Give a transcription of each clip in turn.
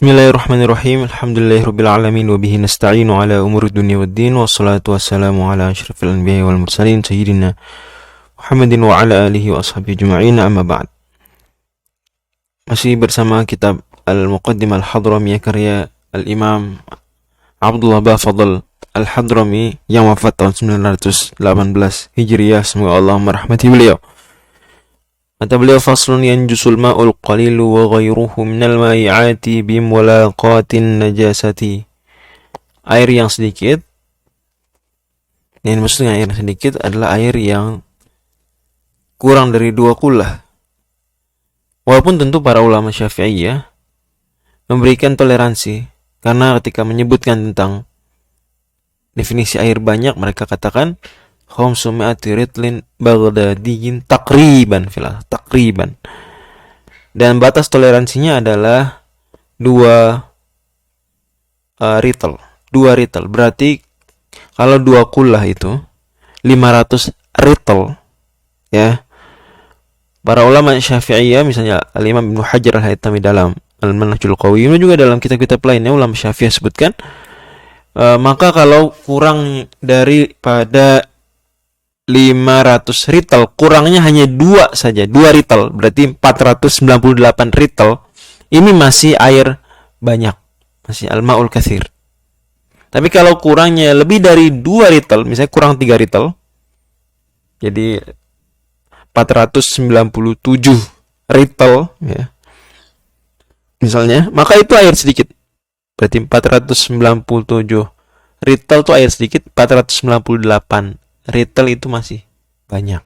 Bismillahirrahmanirrahim. Alhamdulillahirabbil alamin wa bihi nasta'inu ala umuri dunya waddin wassalatu wassalamu ala asyrafil anbiya'i wal mursalin sayyidina Muhammadin wa ala alihi wa ashabihi ajma'in, amma ba'd. Masih bersama kitab Al-Muqaddimah Al-Hadramiyah karya Al-Imam Abdullah Bafadl Al-Hadrami yang wafat tahun 918 Hijriah. Semoga Allah merahmati beliau. Kata beliau, faslun yanjusul ma'ul qalilu wa ghairuhu minal ma'i'ati bimulaqatin najasati. Air yang sedikit, yang maksudnya air sedikit adalah air yang kurang dari 2 kullah. Walaupun tentu para ulama Syafi'iyah memberikan toleransi, karena ketika menyebutkan tentang definisi air banyak, mereka katakan khamsumi'ati ritlin baghdadiyin takriban takriban, dan batas toleransinya adalah 2 ritel. 2 ritel berarti kalau 2 kullah itu 500 ritel ya. Para ulama Syafi'iyah, misalnya Al-Imam Ibnu Hajar Al-Haytami dalam Al-Manhajul Qawiyyin, juga dalam kitab-kitab lainnya ulama Syafi'iyah sebutkan, maka kalau kurang daripada 500 ritel, kurangnya hanya 2 saja, 2 ritel, berarti 498 ritel, ini masih air banyak, masih al-ma'ul katsir. Tapi kalau kurangnya lebih dari 2 ritel, misalnya kurang 3 ritel, jadi 497 ritel ya, misalnya, maka itu air sedikit. Berarti 497 ritel itu air sedikit, 498 ritel itu masih banyak.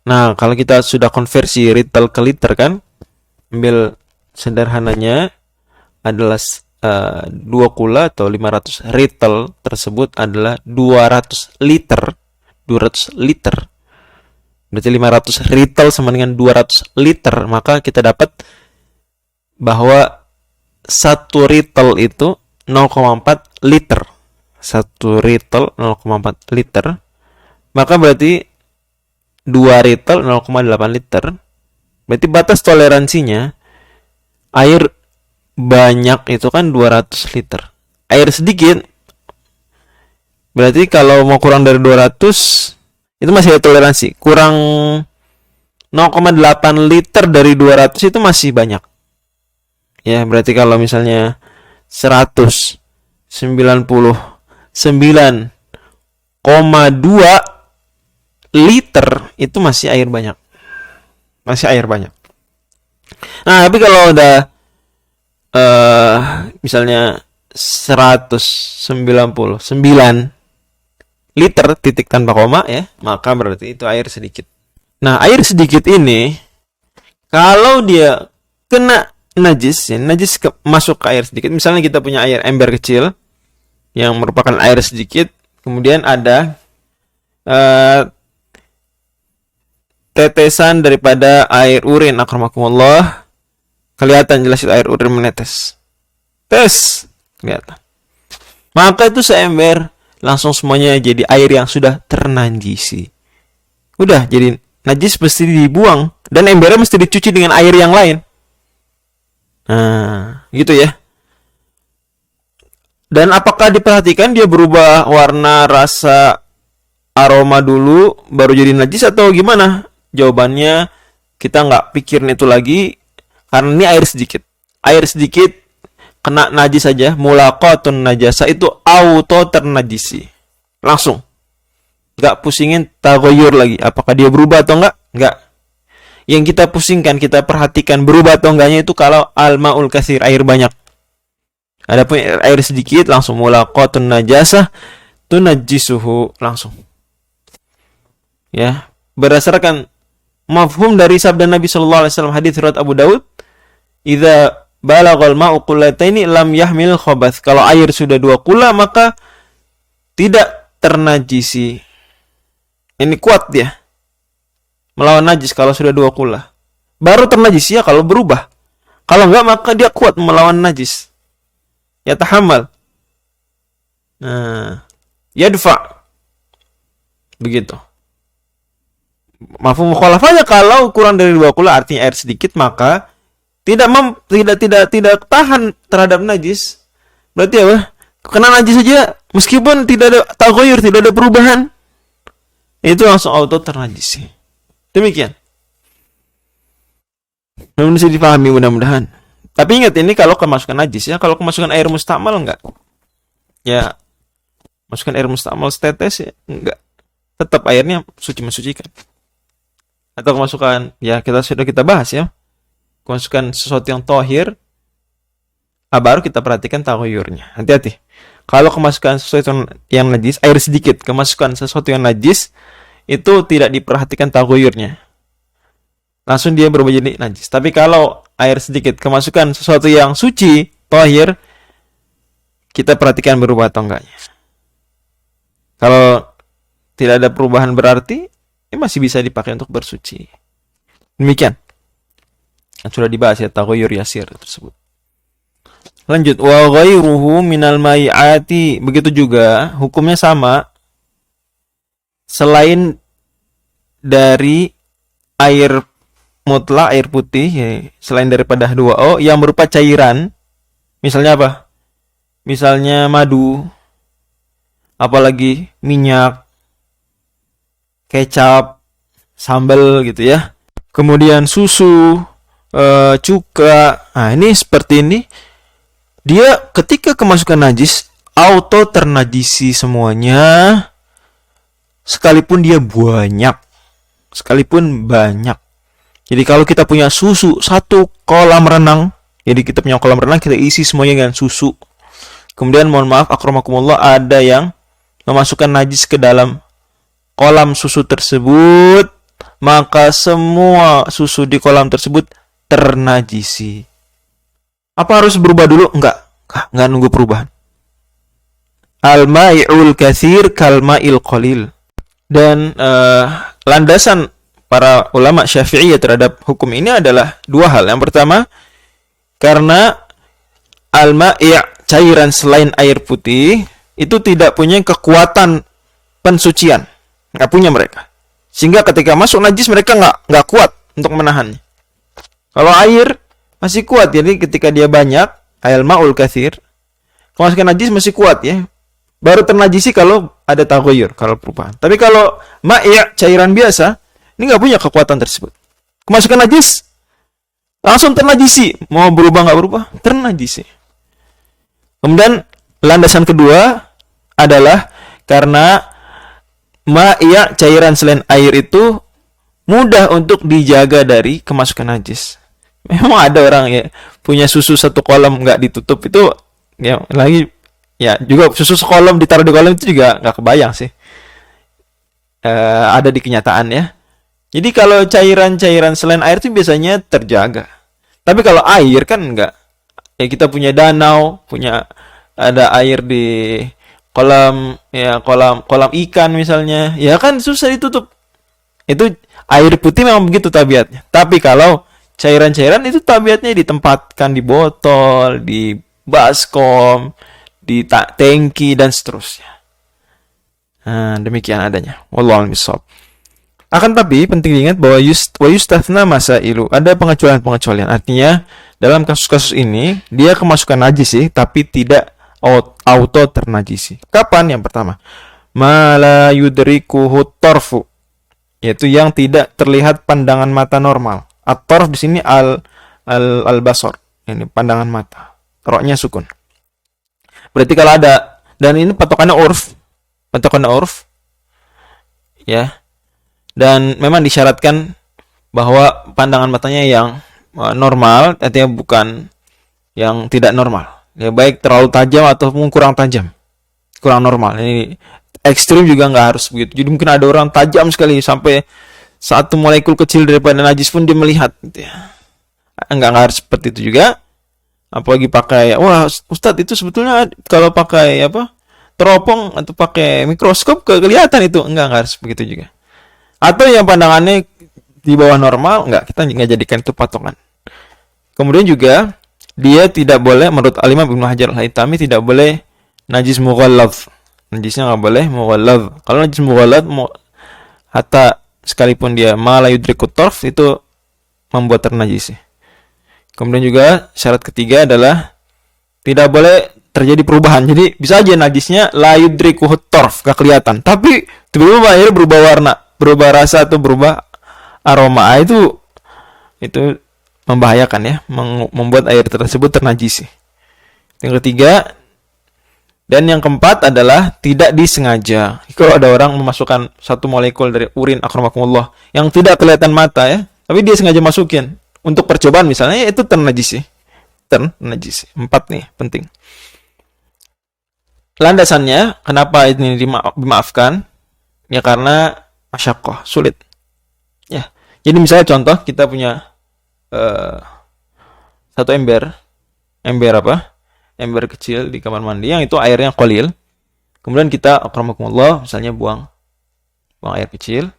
Nah, kalau kita sudah konversi ritel ke liter kan, ambil sederhananya adalah 2 kula atau 500 ritel tersebut adalah 200 liter. 200 liter. Berarti 500 ritel sama dengan 200 liter, maka kita dapat bahwa 1 ritel itu 0,4 liter. 1 ritel 0,4 liter, maka berarti 2 ritel 0,8 liter. Berarti batas toleransinya air banyak itu kan 200 liter. Air sedikit berarti kalau mau kurang dari 200 itu masih ada toleransi. Kurang 0,8 liter dari 200 itu masih banyak. Ya, berarti kalau misalnya 9,2 liter itu masih air banyak. Masih air banyak. Nah, tapi kalau udah misalnya 199 liter titik tanpa koma ya, maka berarti itu air sedikit. Nah, air sedikit ini kalau dia kena najis, ya, najis masuk ke air sedikit. Misalnya kita punya air ember kecil yang merupakan air sedikit, kemudian ada tetesan daripada air urin, akramakumullah, kelihatan jelas itu air urin menetes, kelihatan, maka itu seember langsung semuanya jadi air yang sudah ternajisi. Udah jadi najis, mesti dibuang, dan embernya mesti dicuci dengan air yang lain. Nah, gitu ya. Dan apakah diperhatikan dia berubah warna, rasa, aroma dulu baru jadi najis atau gimana? Jawabannya kita nggak pikirin itu lagi, karena ini air sedikit. Air sedikit kena najis saja, mulaqatun najasa, itu auto ternajisi. Langsung. Nggak pusingin taghayyur lagi. Apakah dia berubah atau nggak? Yang kita pusingkan, kita perhatikan berubah atau enggaknya itu kalau al-ma'ul katsir, air banyak. Adapun air sedikit langsung mulaqatun najasah tunajjisuhu, langsung. Ya, berdasarkan mafhum dari sabda Nabi sallallahu alaihi wasallam, hadis riwayat Abu Daud, "Idza balaghal ma'u qullataini lam yahmil khabath." Kalau air sudah 2 kula maka tidak ternajisi. Ini kuat dia. Melawan najis kalau sudah 2 kula. Baru ternajis ya kalau berubah. Kalau enggak maka dia kuat melawan najis. Ya tahammal. Nah, yadfa. Begitu. Mafhum mukhalafahnya kalau kurang dari 2 kula artinya air sedikit, maka tidak tahan terhadap najis, berarti apa? Kena najis saja meskipun tidak ada taghayyur, tidak ada perubahan, itu langsung auto ternajisi. Demikian. Bisa dipahami mudah-mudahan. Tapi ingat, ini kalau kemasukan najis ya. Kalau kemasukan air mustamal enggak. Ya, masukkan air mustamal setetes ya enggak. Tetap airnya mensucikan. Atau kemasukan, ya kita bahas ya. Kemasukan sesuatu yang tohir, baru kita perhatikan taghayyurnya. Hati-hati. Kalau kemasukan sesuatu yang najis, air sedikit, kemasukan sesuatu yang najis, itu tidak diperhatikan taghayyurnya. Langsung dia berubah jadi najis. Tapi kalau air sedikit, kemasukan sesuatu yang suci, tohir, kita perhatikan berubah atau enggaknya. Kalau tidak ada perubahan berarti, masih bisa dipakai untuk bersuci. Demikian. Sudah dibahas ya, taghayyur yasir tersebut. Lanjut, wa ghairuhu minal mai'ati, begitu juga hukumnya sama selain dari air mutlak, air putih ya, selain daripada H2O yang berupa cairan. Misalnya apa? Misalnya madu, apalagi minyak, kecap, sambal gitu ya. Kemudian susu, cuka. Nah, ini seperti ini. Dia ketika kemasukan najis, auto ternajisi semuanya, sekalipun dia banyak. Jadi kalau kita punya susu satu kolam renang, jadi kita punya kolam renang, kita isi semuanya dengan susu. Kemudian mohon maaf, akramakumullah, ada yang memasukkan najis ke dalam kolam susu tersebut, maka semua susu di kolam tersebut ternajisi. Apa harus berubah dulu? Enggak nunggu perubahan. Al-mai'ul katsir kal-ma'il qalil. Dan landasan para ulama Syafi'iyah terhadap hukum ini adalah dua hal. Yang pertama, karena al-mai', cairan selain air putih, itu tidak punya kekuatan pensucian. Nggak punya mereka. Sehingga ketika masuk najis mereka nggak kuat untuk menahannya. Kalau air masih kuat, jadi ketika dia banyak, al-ma'ul katsir, kemasukan najis masih kuat ya. Baru ternajisi kalau ada taghayyur, kalau perubahan. Tapi kalau mai', cairan biasa, ini nggak punya kekuatan tersebut. Kemasukan najis, langsung ternajisi. Mau berubah nggak berubah, ternajisi. Kemudian landasan kedua adalah karena mai', cairan selain air itu mudah untuk dijaga dari kemasukan najis. Memang ada orang ya punya susu satu kolam nggak ditutup, itu ya lagi ya juga susu sekolam ditaruh di kolam itu juga nggak kebayang sih. Ada di kenyataan ya. Jadi kalau cairan-cairan selain air itu biasanya terjaga. Tapi kalau air kan enggak. Ya kita punya danau, punya ada air di kolam ya, kolam ikan misalnya. Ya kan susah ditutup. Itu air putih memang begitu tabiatnya. Tapi kalau cairan-cairan itu tabiatnya ditempatkan di botol, di baskom, di tangki dan seterusnya. Nah, demikian adanya. Wallahu a'lam bishawab. Akan tapi penting diingat bahwa yustathna masailu, ada pengecualian-pengecualian. Artinya dalam kasus-kasus ini dia kemasukan najis sih, tapi tidak auto ternajisi. Kapan? Yang pertama, mala yudrikuhu torfu, yaitu yang tidak terlihat pandangan mata normal. At-tarf di sini al-basar, ini pandangan mata. Roknya sukun. Berarti kalau ada, dan ini patokannya urf ya. Dan memang disyaratkan bahwa pandangan matanya yang normal, artinya bukan yang tidak normal. Ya, baik terlalu tajam ataupun kurang tajam. Kurang normal. Ini ekstrim juga nggak harus begitu. Jadi mungkin ada orang tajam sekali sampai satu molekul kecil daripada najis pun dia melihat gitu ya. Enggak harus seperti itu juga. Apalagi pakai, wah Ustadz itu sebetulnya kalau pakai apa? Teropong atau pakai mikroskop kelihatan itu. Enggak harus begitu juga. Atau yang pandangannya di bawah normal, kita nggak jadikan itu patokan. Kemudian juga dia tidak boleh, menurut Al-Imam Ibnu Hajar Al-Haytami, tidak boleh najis mughallaz. Najisnya nggak boleh mughallaz. Kalau najis mughallaz, hatta sekalipun dia ma la yudrikut tarf, itu membuat ternajis. Kemudian juga syarat ketiga adalah tidak boleh terjadi perubahan. Jadi bisa aja najisnya la yudrikuhu torf, gak kelihatan. Tapi tiba-tiba airnya berubah warna, berubah rasa atau berubah aroma. Itu membahayakan ya, membuat air tersebut ternajisi. Yang ketiga dan yang keempat adalah tidak disengaja. Kalau ada orang memasukkan satu molekul dari urin akramakumullah yang tidak kelihatan mata ya, tapi dia sengaja masukin untuk percobaan misalnya, ya itu ternajisi. Empat nih penting. Landasannya kenapa ini dimaafkan? Ya karena masyaqqah, sulit. Ya. Jadi misalnya contoh kita punya satu ember apa? Ember kecil di kamar mandi yang itu airnya qalil. Kemudian kita akramakumullah misalnya buang air kecil.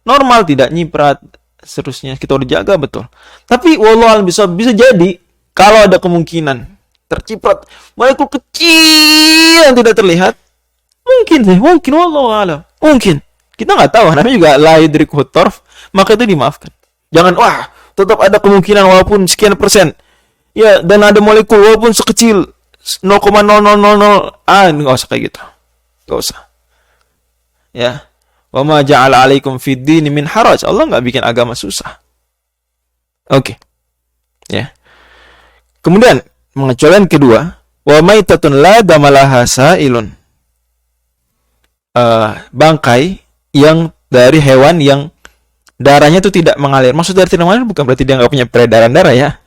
Normal, tidak nyiprat, seterusnya kita udah jaga betul. Tapi wallahualam bisa jadi kalau ada kemungkinan terciprat molekul kecil yang tidak terlihat, mungkin wallahualam, mungkin. Kita nggak tahu, namanya juga la yudrikuhu torf, maka itu dimaafkan. Jangan tetap ada kemungkinan walaupun sekian persen. Ya, dan ada molekul walaupun sekecil 0,0000, nggak usah kayak gitu. Nggak usah. Ya. Wa ma ja'ala 'alaikum fid dini min haraj. Allah nggak bikin agama susah. Oke. Ya. Kemudian pengecualian kedua, wa maitatun la damalaha sa'ilun. Bangkai yang dari hewan yang darahnya itu tidak mengalir. Maksud dari tidak mengalir bukan berarti dia nggak punya peredaran darah ya.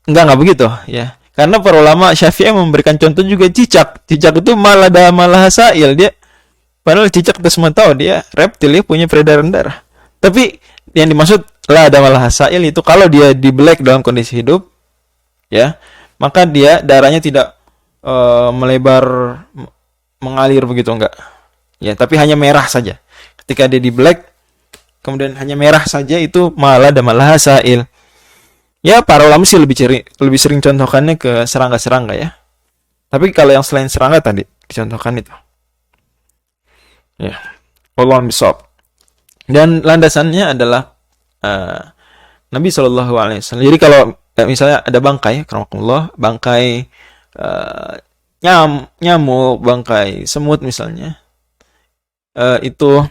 Enggak begitu ya. Karena para ulama Syafi'i memberikan contoh juga cicak. Cicak itu malah hasail, dia padahal cicak itu semua tahu dia reptil, ya punya peredaran darah. Tapi yang dimaksud la hasail itu kalau dia di black dalam kondisi hidup ya, maka dia darahnya tidak melebar mengalir begitu, enggak. Ya, tapi hanya merah saja. Ketika dia di black kemudian hanya merah saja, itu malah hasail. Ya, para ulama sih lebih sering contohkannya ke serangga-serangga ya. Tapi kalau yang selain serangga tadi dicontohkan itu. Ya, wallahu bisawab. Dan landasannya adalah Nabi SAW. Jadi kalau misalnya ada bangkai, karamakumullah, bangkai nyamuk, bangkai semut misalnya, itu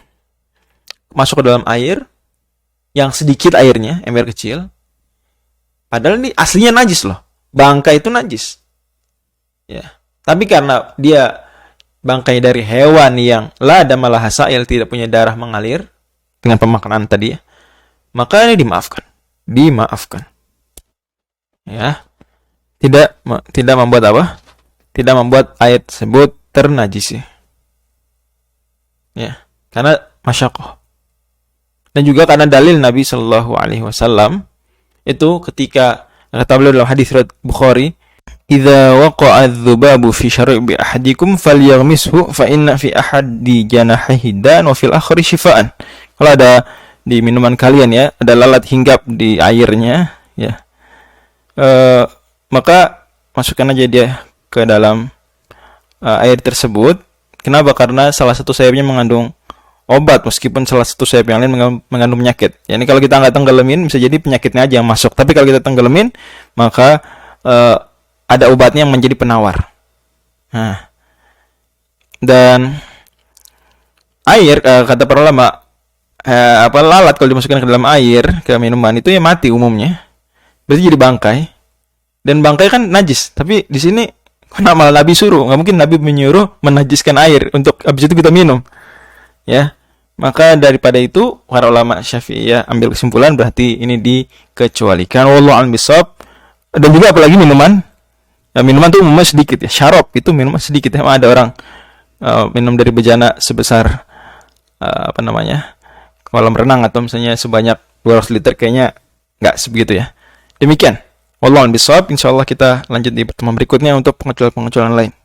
masuk ke dalam air yang sedikit airnya, ember kecil. Padahal ini aslinya najis loh. Bangkai itu najis. Ya. Tapi karena dia bangkai dari hewan yang la damalah hasail, tidak punya darah mengalir dengan pemakanan tadi ya, maka ini dimaafkan. Ya. Tidak membuat apa? Tidak membuat air tersebut ternajisi. Ya. Karena masyaqqah. Dan juga karena dalil Nabi Shallallahu Alaihi Wasallam itu ketika kata beliau dalam hadis riwayat Bukhari, "Idza waqa'a adz-dzubabu fi syarbi ahadikum falyaghmishu fa inna fi ahadi janahihi dan wa fil akhri shifaan." Kalau ada di minuman kalian ya, ada lalat hinggap di airnya ya, maka masukkan aja dia ke dalam air tersebut. Kenapa? Karena salah satu sayapnya mengandung obat, meskipun salah satu sayap yang lain mengandung penyakit. Ya, ini kalau kita nggak tenggelamin, bisa jadi penyakitnya aja yang masuk. Tapi kalau kita tenggelamin, maka ada obatnya yang menjadi penawar. Nah, dan air, kata para ulama, lalat kalau dimasukkan ke dalam air, ke minuman itu ya mati umumnya. Berarti jadi bangkai. Dan bangkai kan najis. Tapi di sini kenapa malah Nabi suruh? Nggak mungkin Nabi menyuruh menajiskan air untuk habis itu kita minum. Ya. Maka daripada itu para ulama Syafi'iyah ambil kesimpulan berarti ini dikecualikan. Wallahu a'lam bishawab. Dan juga apalagi minuman. Ya, minuman tuh umumnya sedikit ya. Syarab itu minuman sedikit ya. Ada orang minum dari bejana sebesar kolam renang atau misalnya sebanyak 200 liter, kayaknya nggak sebegitu ya. Demikian. Wallahu a'lam bishawab. Insyaallah kita lanjut di pertemuan berikutnya untuk pengecualian lain.